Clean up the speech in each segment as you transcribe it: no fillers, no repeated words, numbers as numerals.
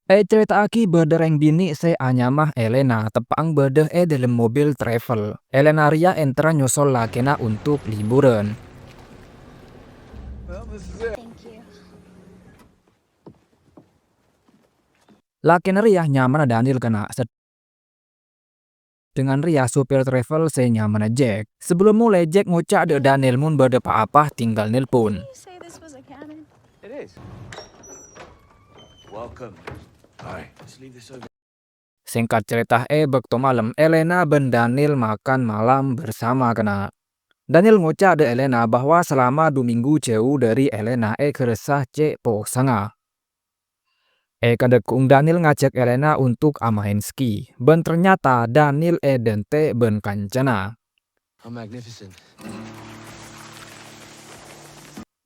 Cerita aki bedereng bini se anyamah Elena tepang bedeh dalam mobil travel. Elena ria entera nyusul lakena untuk liburan. Thank you. Lakena ria nyaman Daniel kena dengan ria supir travel se nyaman Jack. Sebelum mulai Jack ngucap de Daniel mun berde apa tinggal nelpon. Did you say this was a cabin? It is. Welcome. Alright, let's leave this over. Singkat cerita bekto malam Elena dan Daniel makan malam bersama kena. Daniel ngucap de Elena bahwa selama 2 minggu jauh dari Elena keresah cek po sanga. Kadekung Daniel ngajak Elena untuk main ski. Ben ternyata Daniel dente ben kancana. How magnificent.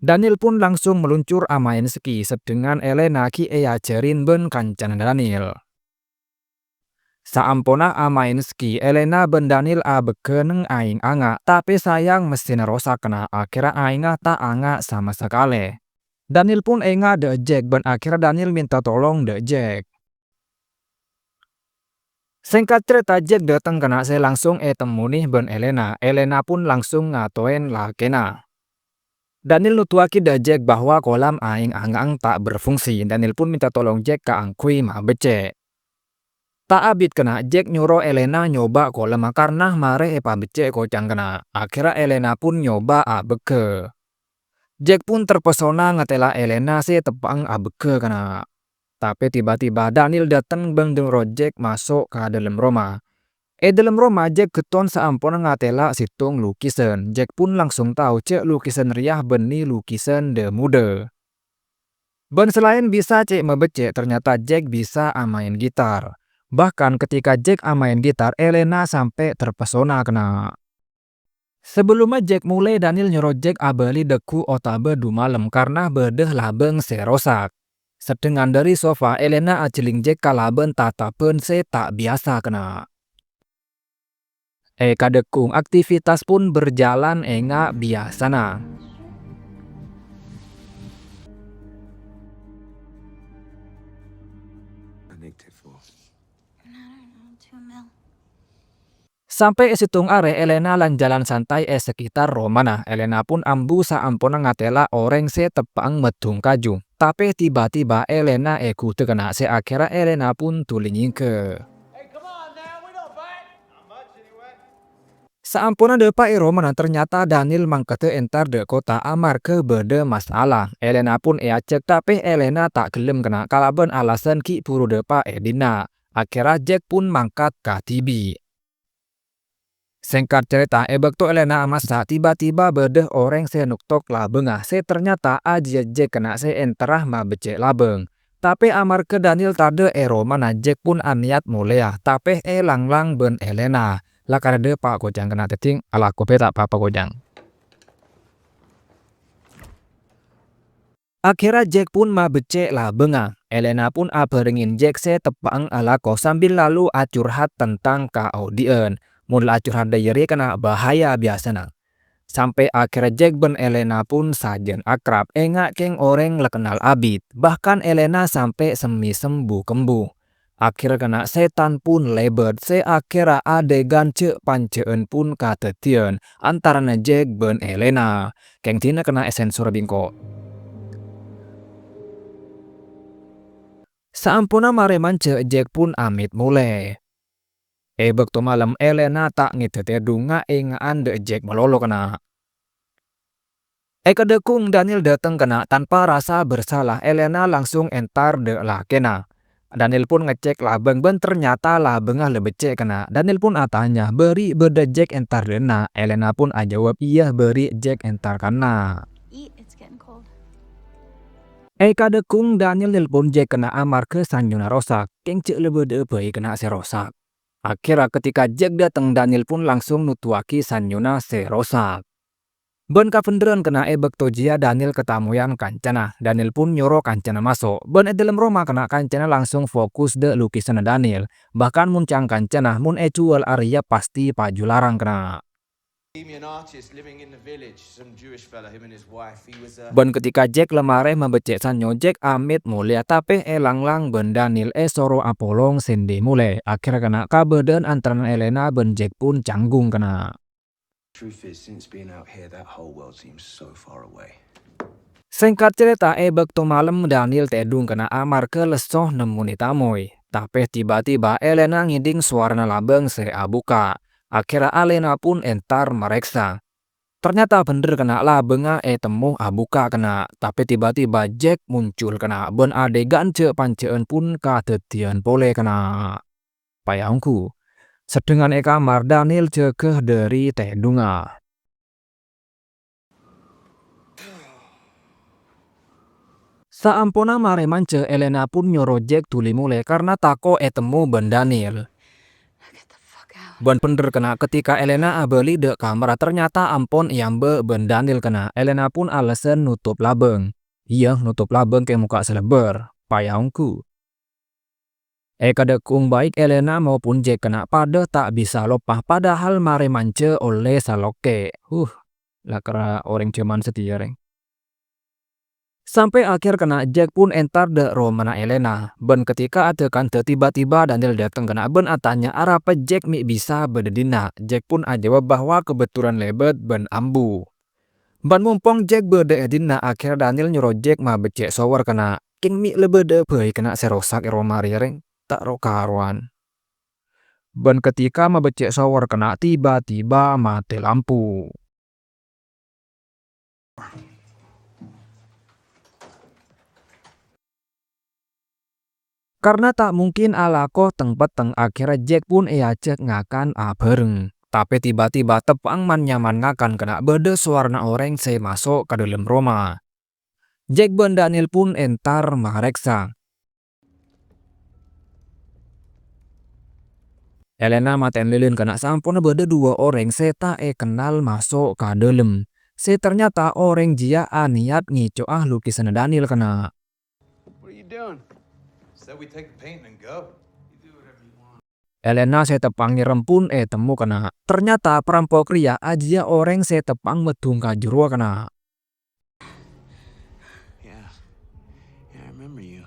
Daniel pun langsung meluncur main ski sedengan Elena ki ajarin ben kancana Daniel. Saampona main ski, Elena ben Daniel bekeneng aing anga, tapi sayang mesin rosak kena akhirnya aingah tak anga sama sekali. Daniel pun enga de Jack ben akhirnya Daniel minta tolong de Jack. Singkat cerita Jack datang kena saya langsung temu nih ben Elena. Elena pun langsung ngatoin lakena. Daniel nutuaki de Jack bahwa kolam aing angang tak berfungsi. Daniel pun minta tolong Jack ke angkui ma becek. Tak abit kena Jack nyuruh Elena nyoba kolam karena mare becek kocang kena. Akhirnya Elena pun nyoba beke. Jack pun terpesona ngetela Elena sih tepang beke kena. Tapi tiba-tiba Daniel datang bang dengan Jack masuk ke dalam rumah. Dalam rumah Jack keton seampun ngatela situng lukisan. Jack pun langsung tahu cek lukisan riah beni lukisan de muda. Ben selain bisa cek membecek, ternyata Jack bisa main gitar. Bahkan ketika Jack main gitar, Elena sampai terpesona kena. Sebelumnya Jack mulai Daniel nyuruh Jack beli deku otabe du malam karena bedeh labeng serosak. Sedengan dari sofa, Elena ajeling Jack kalaben tatapen se tak biasa kena. Kadekung aktivitas pun berjalan enggak biasana. Sampai situng are Elena lan jalan santai sekitar Romana. Elena pun ambu saampuna ngatela orang se tepang medung kaju. Tapi tiba-tiba Elena kute kena se akhirnya Elena pun tulingin ke. Saampuna depa Romana ternyata Daniel mangkete entar de kota amar ke berde masalah. Elena pun cek tapi Elena tak gelem kena kalaben alasan ki puru depa dina. Akhirnya Jack pun mangkat ke tibi. Singkat cerita, bekto Elena masa tiba-tiba bedeh orang se nuktok labengah. Se ternyata aja Jack kena se enterah ma becek labeng. Tapi amar ke Daniel tade Romana Jack pun aniat mulia. Tapi lang-lang ben Elena. Lah karena pak kojang kena teting ala kope tak apa kojang. Akhirnya Jack pun ma becek labengah. Elena pun beringin Jack se tepang ala ko sambil lalu curhat tentang keaudien. Mulai curhat dayari kena bahaya biasana. Sampai akhirnya Jack ben Elena pun sajen akrab. Enggak keng orang lekenal abid. Bahkan Elena sampai semi sembuh kembuh. Akhirnya kena setan pun lebat. Se akhirnya adegan cek panceen pun katetian. Antaranya Jack ben Elena. Keng tina kena sensor bingko. Saampuna mare mance Jack pun amit mulai. Bekto malam Elena tak ngitete dunga engaan de Jack melolo kena. Kadekung Daniel datang kena tanpa rasa bersalah. Elena langsung entar de lakena. Daniel pun ngecek labeng ben ternyata labengah lebecek kena. Daniel pun tanya beri berde Jack entar dena. Elena pun jawab iya beri Jack entar kena. Eat, it's getting cold. Kadekung Daniel nelpon Jack kena amar ke sanjuna rosak. Keng cek lebede bayi kena se rosak. Akhirnya ketika Jack datang Daniel pun langsung nutuaki Sanyuna serosak. Ben kavenderan kena bekto jia Daniel ketamuyan kancana. Daniel pun nyuruh kancana masuk. Ben dalam rumah kena kancana langsung fokus de lukisan Daniel. Bahkan muncang kancana mun jual Arya pasti paju larang kena. An artist living in the village, some Jewish fella, him and his wife. He was Ben ketika Jack lemare membecek sanyo Jack amit mulia tapi lang ben Daniel soro apolong sende mule. Akhirnya kena kabeden antara Elena ben Jack pun canggung kena. Truth is, since being out here, that whole world seems so far away. Singkat cerita bekto malam Daniel tedung kena amar ke lesoh nemuni tamoy. Tapi tiba-tiba Elena ngiding suarana labeng se abuka. Akhirnya Elena pun entar mereksa. Ternyata bener kena labenga temu abuka kena. Tapi tiba-tiba Jack muncul kena. Ben adegan ce panceen pun kadetian pole kena. Payangku. Sedengan kamar Daniel cekeh dari tedunga. Saampuna mare mance Elena pun nyoro Jack tuli mule karena tako temu ben Daniel. Get the fuck out. Ben bener kena ketika Elena abeli de kamera ternyata ampon iambe ben Daniel kena. Elena pun alasan nutup labeng. Iya nutup labeng ke muka seleber. Payangku. Kadekung baik Elena maupun Jack kena pada tak bisa lopah padahal mare mance oleh saloke. Lah kera orang cuman setia reng. Sampai akhir kena Jack pun entar de romana Elena. Ben ketika ada kante tiba-tiba Daniel datang kena ben atanya arapa Jack mi bisa bededina. Jack pun jawab bahwa kebetulan lebet ben ambu. Ben mumpong Jack bededina akhir Daniel nyuruh Jack ma becek sower kena. King mi lebede beuy kena serosak romari reng. Tak ro karuan. Ben ketika ma becek sower kena tiba-tiba mati lampu. Karena tak mungkin alako teng akhirnya Jack pun cek ngakan bareng. Tapi tiba-tiba tepang man nyaman ngakan kena bede suarna orang se masuk ke dalam rumah. Jack ben Daniel pun entar mareksa. Elena maten lilin kena sampun bede dua orang se tak kenal masuk ke dalam. Se ternyata orang jia niat ngicoah lukisan Daniel kena. What are you doing? Said we take the paint and go. You do whatever you want. Elena se tepang nyerem pun temu kena. Ternyata perampok ria aja orang se tepang medung ka jero kena. Yeah, I remember you.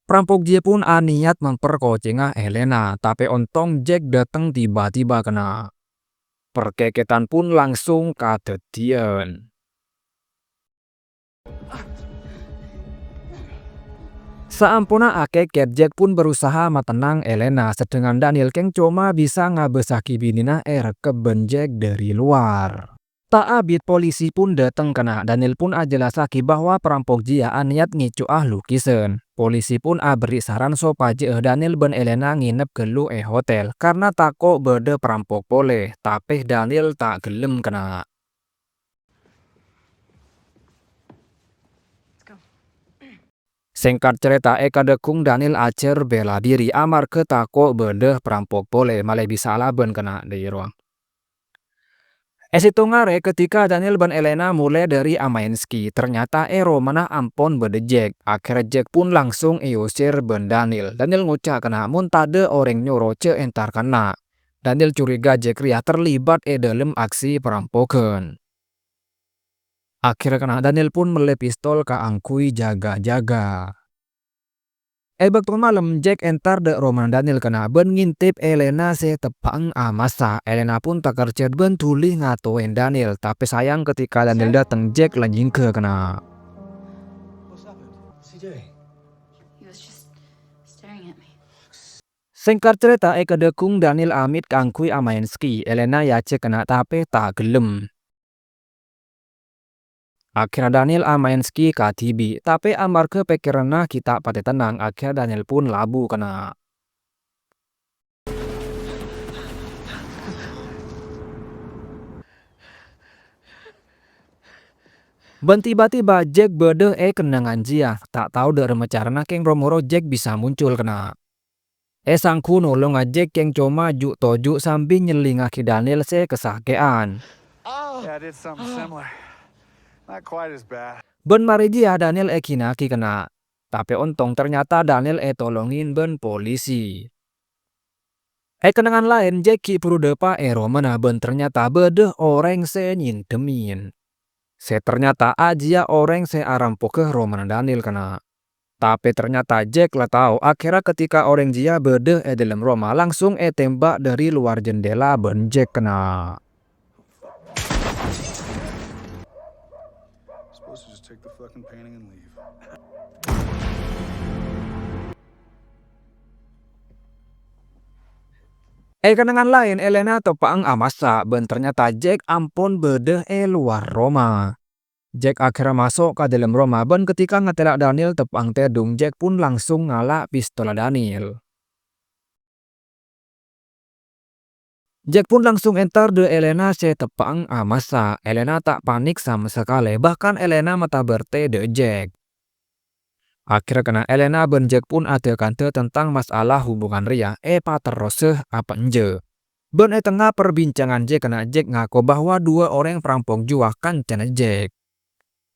Perampok dia pun niat memperkocengah Elena, tapi ontong Jack datang tiba-tiba kena. Perkeketan pun langsung kadetian. Saampuna akeket Jack pun berusaha matenang Elena, sedangkan Daniel keng cuma bisa ngabesaki binina rekeben Jack dari luar. Tak abit polisi pun datang kena. Daniel pun jelasaki bahwa perampok jia niat ngicoah lukisan. Polisi pun beri saran supaya Daniel ben Elena nginep gelu hotel karena tako bede perampok boleh, tapi Daniel tak gelem kena. Singkat cerita kadekung Daniel acer bela diri amar ke tako bede perampok boleh malah bisa laben kena di ruang. Itu ngare ketika Daniel ben Elena mulai dari Amainski, ternyata romana ampon bede Jack. Akhirnya Jack pun langsung usir ben Daniel. Daniel ngucap kena mun tade orang nyuruh entar kena. Daniel curiga Jack ria terlibat dalam aksi perampokan. Akhirnya kena Daniel pun mele pistol ke angkui jaga-jaga. Bekto malam Jack entar de roman Daniel kena ben ngintip Elena se tepang masa. Elena pun tak kerja ben tuli ngatoin Daniel, tapi sayang ketika Daniel datang Jack lanjing ke kena. What's happened? What's he doing? He was just staring at me. Singkat cerita kadekung Daniel amit kangkui Amainski. Elena cek kena tapi tak gelem. Akhirnya Daniel Amainski katibi, tapi amar ke pikiranna kita pati tenang. Akhirnya Daniel pun labu kena. Ben tiba-tiba Jack bede kenangan jia, tak tahu dari macarana keng romoro Jack bisa muncul kena. Sangku nolong Jack keng cuma juk tojuk sambil nyelingaki Daniel se kesakean. Yeah, I did something similar. Not quite as bad. Ben mari dia Daniel kinaki kena. Tapi untung ternyata Daniel tolongin ben polisi. Kenangan lain Jackie perudepa Romana ben ternyata bedeh orang se nyintemin. Se ternyata aja orang se arampo ke Romana Daniel kena. Tapi ternyata Jack lah tahu akhirnya ketika orang jia bedeh dalam Roma langsung tembak dari luar jendela ben Jack kena. Supposed to just take the fucking painting and leave. Kenangan lain Elena tepang amasa ben ternyata Jack ampun bedeh luar Roma. Jack akhirnya masuk ke dalam Roma ben ketika ngetelak Daniel tepang tedung Jack pun langsung ngalak pistola Daniel. Jack pun langsung enter de Elena se tepang amasa. Elena tak panik sama sekali bahkan Elena mata berte de Jack. Akhirnya kena Elena ben Jack pun ada kante tentang masalah hubungan ria pateroseh apa enje. Ben tengah perbincangan Jack kena Jack ngaku bahwa dua orang perampok jua kan cana Jack.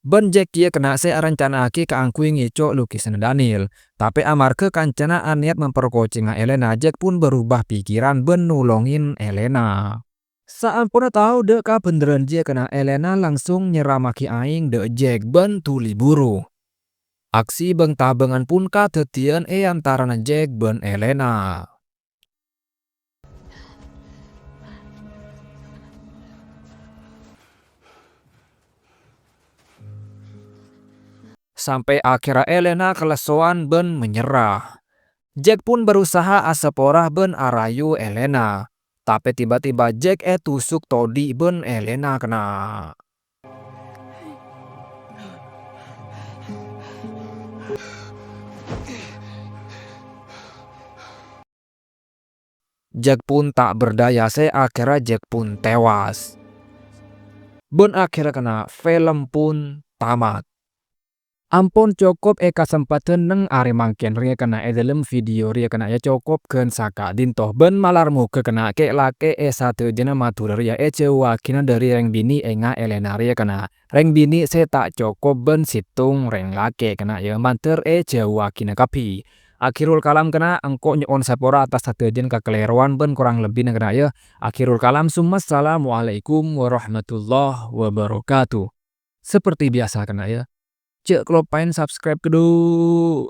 Ben Jack kia kena se rencana aki keangkui ngicok lukisan Daniel. Tapi amar ke kancana niat memperkocing Elena Jack pun berubah pikiran ben nulongin Elena. Saat pun tahu dek ka beneran dia kena Elena langsung nyeramaki aing dek Jack ben tuli buru. Aksi beng tabengan pun katetian antara Jack ben Elena. Sampai akhirnya Elena kelesuan ben menyerah. Jack pun berusaha aseporah ben arayu Elena. Tapi tiba-tiba Jack tusuk todi ben Elena kena. Jack pun tak berdaya akhirnya Jack pun tewas. Ben akhirnya kena film pun tamat. Ampun cukup kesempatan neng are mangken ria kena dalam video ria kena ya cukup ken saka dintoh ben malarmu ke kena ke lake satu jena matur ria cewa kina dari reng bini enga Elena ria kena reng bini se tak cukup ben situng reng lake kena ya manter cewa kina kapi. Akhirul kalam kena engko nyon sapora atas satu jen kekeliruan ben kurang lebih kena ya. Akhirul kalam assalamualaikum warahmatullahi wabarakatuh. Seperti biasa kena ya. Cek kalau pengen subscribe kedua.